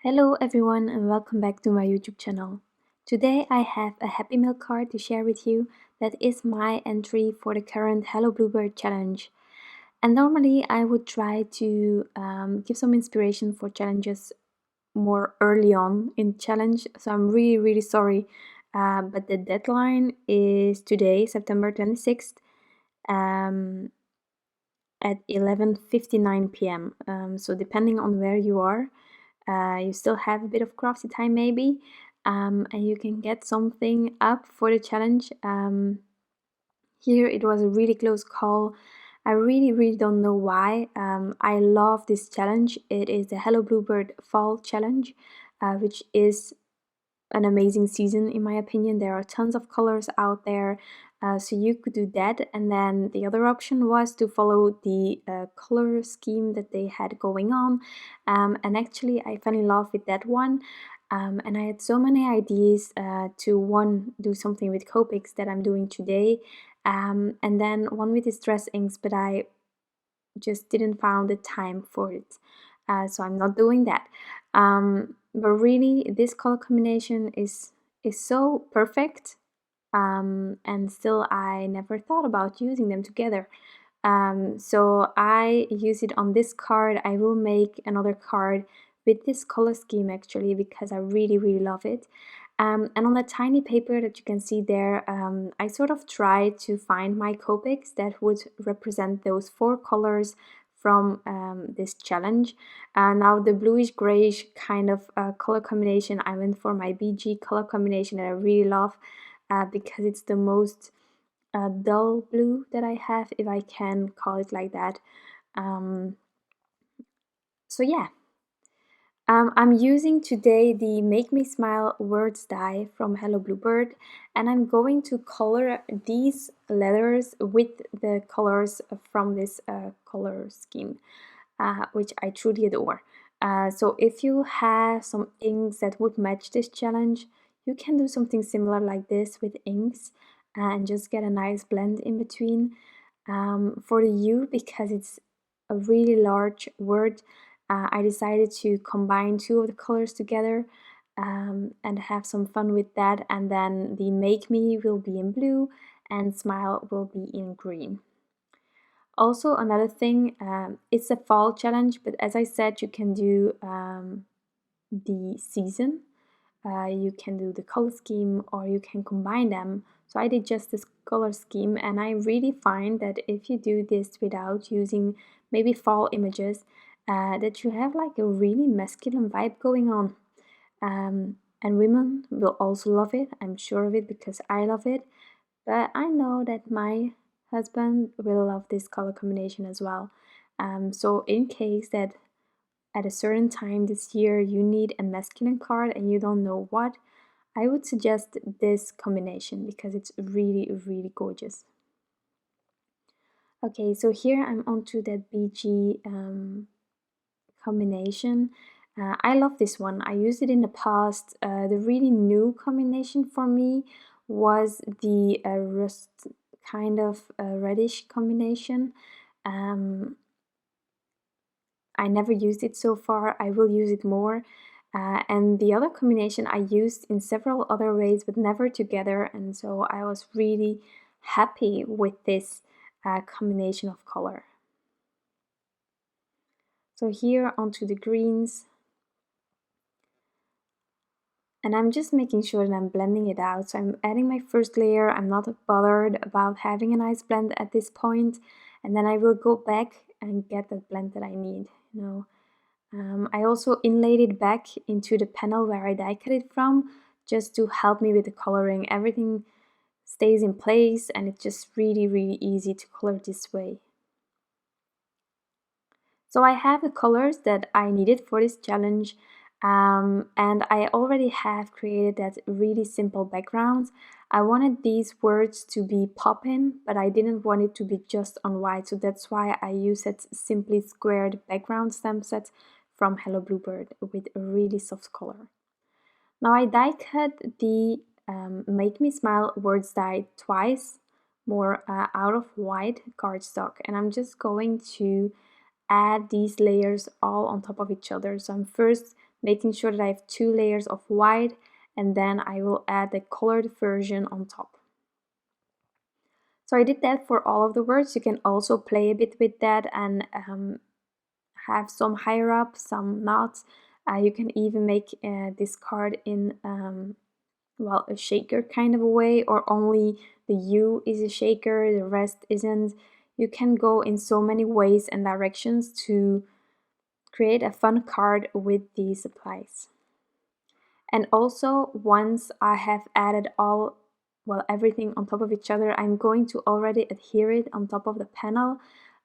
Hello everyone and welcome back to my YouTube channel. Today I have a Happy Mail card to share with you that is my entry for the current Hello Bluebird challenge. And normally I would try to give some inspiration for challenges more early on in challenge, so I'm really sorry, but the deadline is today, September 26th, at 11:59 p.m. So depending on where you are, you still have a bit of crafty time maybe, and you can get something up for the challenge. Here it was a really close call. I really don't know why. I love this challenge. It is the Hello Bluebird Fall Challenge, which is an amazing season in my opinion. There are tons of colors out there, so you could do that, and then the other option was to follow the color scheme that they had going on, and actually I fell in love with that one. And I had so many ideas to do something with Copics that I'm doing today, and then one with distress inks, but I just didn't find the time for it, so I'm not doing that. But really this color combination is so perfect, and still I never thought about using them together. So I use it on this card. I will make another card with this color scheme actually because I really love it. And on the tiny paper that you can see there, I sort of tried to find my Copics that would represent those 4 colors from this challenge. Now the bluish grayish kind of color combination, I went for my BG color combination that I really love, because it's the most dull blue that I have, if I can call it like that. So yeah. I'm using today the Make Me Smile words die from Hello Bluebird, and I'm going to color these letters with the colors from this color scheme, which I truly adore. So if you have some inks that would match this challenge, you can do something similar like this with inks and just get a nice blend in between. For the U, because it's a really large word, I decided to combine 2 of the colors together and have some fun with that, and then the Make Me will be in blue and Smile will be in green. Also another thing, it's a fall challenge, but as I said, you can do the season, you can do the color scheme, or you can combine them. So I did just this color scheme, and I really find that if you do this without using maybe fall images, that you have like a really masculine vibe going on. And women will also love it, I'm sure of it, because I love it. But I know that my husband will love this color combination as well. So in case that at a certain time this year you need a masculine card and you don't know what, I would suggest this combination because it's really gorgeous. Okay, so here I'm onto that BG combination. I love this one. I used it in the past. The really new combination for me was the rust kind of reddish combination. I never used it so far. I will use it more. And the other combination I used in several other ways, but never together. And so I was really happy with this combination of color. So here onto the greens. And I'm just making sure that I'm blending it out. So I'm adding my first layer. I'm not bothered about having a nice blend at this point. And then I will go back and get that blend that I need, you know. I also inlaid it back into the panel where I die cut it from, just to help me with the coloring. Everything stays in place and it's just really easy to color this way. So I have the colors that I needed for this challenge, and I already have created that really simple background. I wanted these words to be poppin', but I didn't want it to be just on white, so that's why I used that simply squared background stamp set from Hello Bluebird with a really soft color. Now I die cut the Make Me Smile words die twice more out of white cardstock, and I'm just going to add these layers all on top of each other. So I'm first making sure that I have 2 layers of white, and then I will add the colored version on top. So I did that for all of the words. You can also play a bit with that and have some higher up, some not. You can even make this card in well, a shaker kind of a way, or only the U is a shaker, the rest isn't. You can go in so many ways and directions to create a fun card with these supplies. And also, once I have added everything on top of each other, I'm going to already adhere it on top of the panel,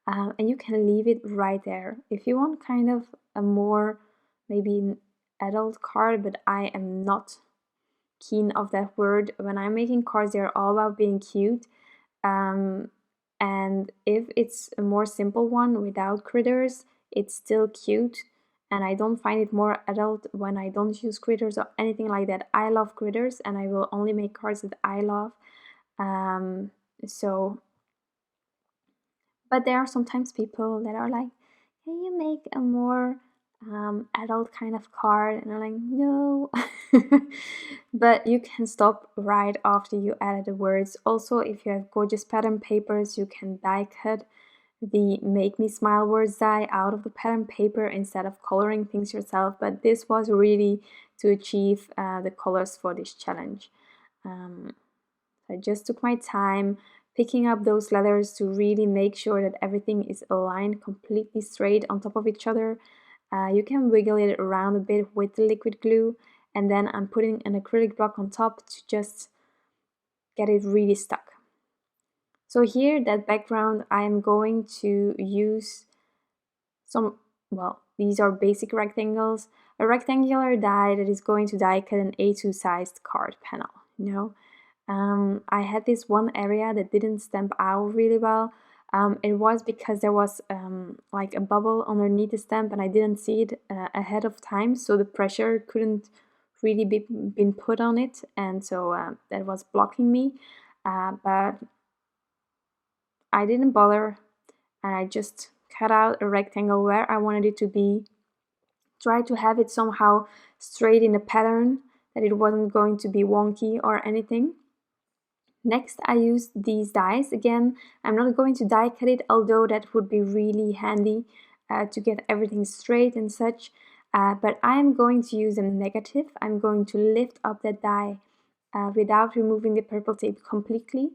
and you can leave it right there. If you want kind of a more maybe adult card, but I am not keen of that word. When I'm making cards, they're all about being cute. And if it's a more simple one without critters, it's still cute. And I don't find it more adult when I don't use critters or anything like that. I love critters and I will only make cards that I love. But there are sometimes people that are like, can you make a more adult kind of card? And I'm like, no. But you can stop right after you added the words. Also, if you have gorgeous pattern papers, you can die cut the Make Me Smile words die out of the pattern paper instead of coloring things yourself. But this was really to achieve the colors for this challenge. I just took my time picking up those letters to really make sure that everything is aligned completely straight on top of each other. You can wiggle it around a bit with the liquid glue, and then I'm putting an acrylic block on top to just get it really stuck. So here, that background, I am going to use some, well, these are basic rectangles, a rectangular die that is going to die cut an A2 sized card panel, you know. I had this one area that didn't stamp out really well. It was because there was like a bubble underneath the stamp and I didn't see it ahead of time, so the pressure couldn't really been put on it, and so that was blocking me. But I didn't bother, and I just cut out a rectangle where I wanted it to be. Try to have it somehow straight in the pattern, that it wasn't going to be wonky or anything. Next, I used these dies. Again, I'm not going to die cut it, although that would be really handy to get everything straight and such. But I'm going to use a negative. I'm going to lift up that die without removing the purple tape completely,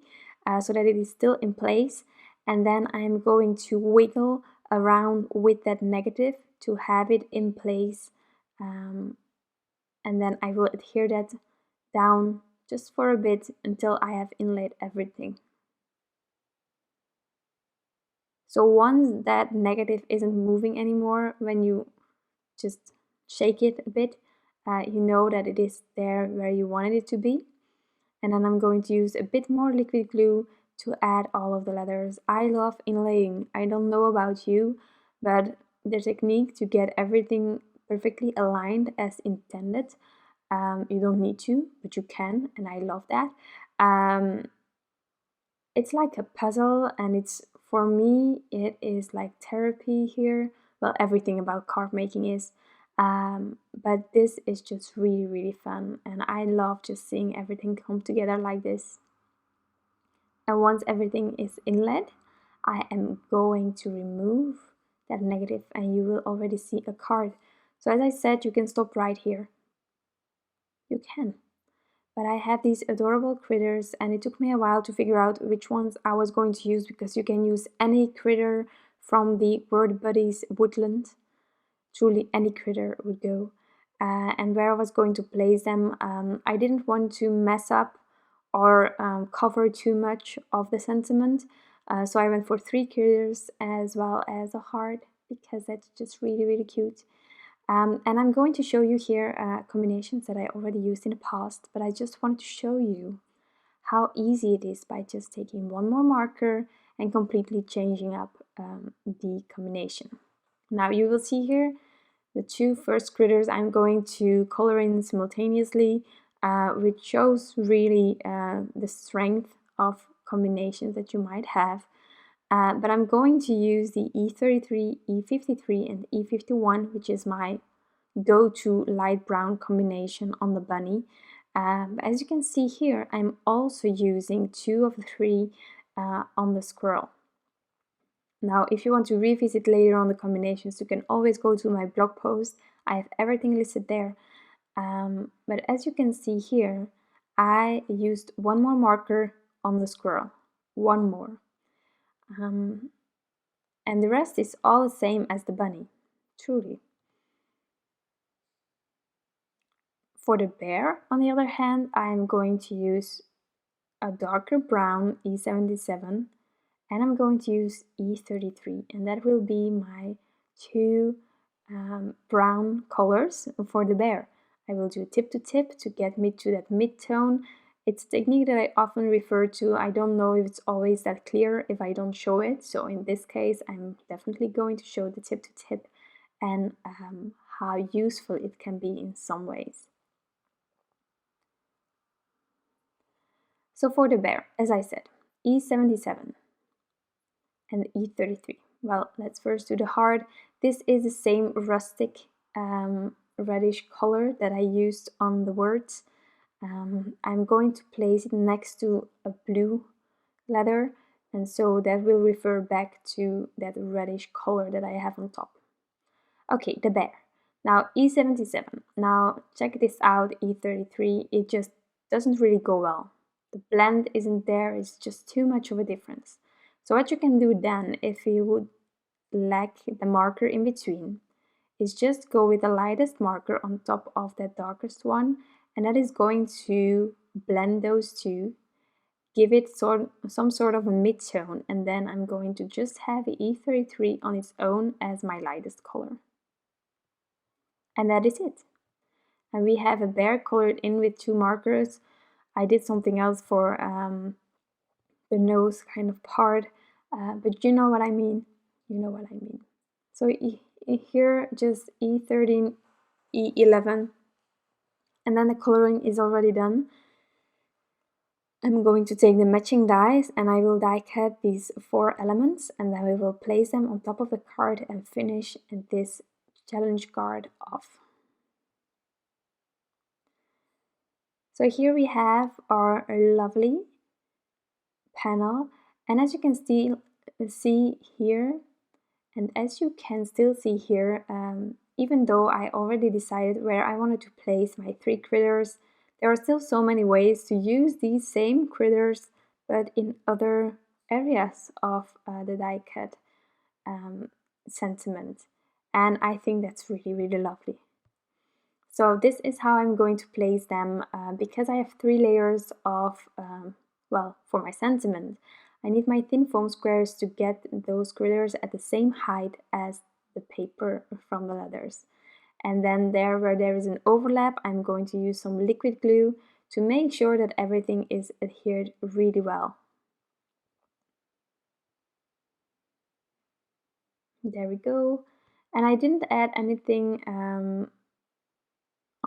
so that it is still in place. And then I'm going to wiggle around with that negative to have it in place. And then I will adhere that down just for a bit until I have inlaid everything. So once that negative isn't moving anymore, when you just shake it a bit, you know that it is there where you wanted it to be. And then I'm going to use a bit more liquid glue to add all of the letters. I love inlaying. I don't know about you, but the technique to get everything perfectly aligned as intended, you don't need to, but you can, and I love that. It's like a puzzle, and it's, for me, it is like therapy here. Well, everything about card making is, but this is just really, really fun, and I love just seeing everything come together like this. And once everything is inlaid, I am going to remove that negative, and you will already see a card. So as I said, you can stop right here. You can. But I have these adorable critters, and it took me a while to figure out which ones I was going to use, because you can use any critter from the Word Buddies Woodland. Truly any critter would go. And where I was going to place them, I didn't want to mess up or cover too much of the sentiment. So I went for 3 critters as well as a heart, because that's just really, really cute. And I'm going to show you here combinations that I already used in the past, but I just wanted to show you how easy it is by just taking one more marker and completely changing up the combination. Now you will see here the 2 first critters I'm going to color in simultaneously, which shows really the strength of combinations that you might have. But I'm going to use the E33, E53 and E51, which is my go-to light brown combination on the bunny. As you can see here, I'm also using 2 of the 3 on the squirrel. Now, if you want to revisit later on the combinations, you can always go to my blog post. I have everything listed there. But as you can see here, I used 1 more marker on the squirrel. 1 more. And the rest is all the same as the bunny, truly. For the bear, on the other hand, I'm going to use a darker brown E77 and I'm going to use E33, and that will be my 2 brown colors for the bear. I will do tip to tip to get me to that mid-tone. It's a technique that I often refer to. I don't know if it's always that clear if I don't show it, so in this case I'm definitely going to show the tip to tip and how useful it can be in some ways. So for the bear, as I said, E77 and E33. Well, let's first do the heart. This is the same rustic reddish color that I used on the words. I'm going to place it next to a blue leather, and so that will refer back to that reddish color that I have on top. Okay, the bear. Now E77. Now check this out, E33. It just doesn't really go well. The blend isn't there, it's just too much of a difference. So what you can do then, if you would lack the marker in between, is just go with the lightest marker on top of that darkest one, and that is going to blend those two, give it some sort of a mid-tone, and then I'm going to just have the E33 on its own as my lightest color. And that is it. And we have a bear colored in with 2 markers. I did something else for the nose kind of part, but you know what I mean. You know what I mean. So here just E13, E11, and then the coloring is already done. I'm going to take the matching dies and I will die cut these 4 elements, and then we will place them on top of the card and finish this challenge card off. So here we have our lovely panel, and as you can still see here, and as you can still see here, even though I already decided where I wanted to place my 3 critters, there are still so many ways to use these same critters but in other areas of the die cut sentiment, and I think that's really lovely. So this is how I'm going to place them, because I have 3 layers of, well, for my sentiment, I need my thin foam squares to get those critters at the same height as the paper from the leathers. And then there where there is an overlap, I'm going to use some liquid glue to make sure that everything is adhered really well. There we go. And I didn't add anything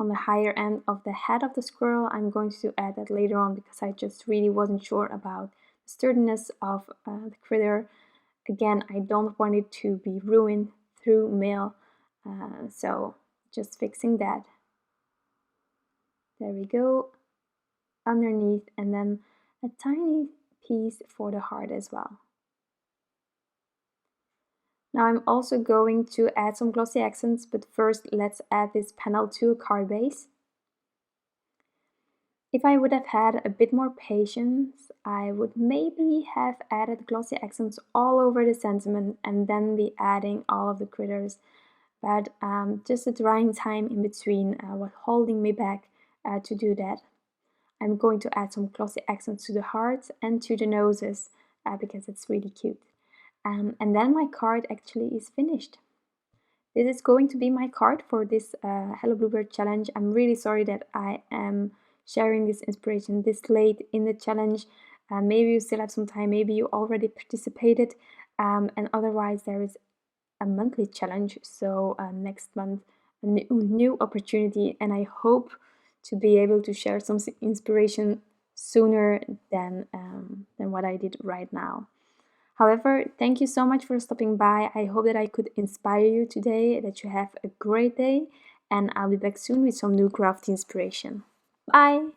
on the higher end of the head of the squirrel. I'm going to add that later on because I just really wasn't sure about the sturdiness of the critter. Again, I don't want it to be ruined through mail, so just fixing that. There we go, underneath, and then a tiny piece for the heart as well. Now I'm also going to add some glossy accents, but first let's add this panel to a card base. If I would have had a bit more patience, I would maybe have added glossy accents all over the sentiment and then be adding all of the critters, but just the drying time in between was holding me back to do that. I'm going to add some glossy accents to the hearts and to the noses because it's really cute. And then my card actually is finished. This is going to be my card for this Hello Bluebird challenge. I'm really sorry that I am sharing this inspiration this late in the challenge. Maybe you still have some time, maybe you already participated, and otherwise there is a monthly challenge, so next month a new opportunity, and I hope to be able to share some inspiration sooner than what I did right now. However, thank you so much for stopping by. I hope that I could inspire you today, that you have a great day, and I'll be back soon with some new craft inspiration. Bye!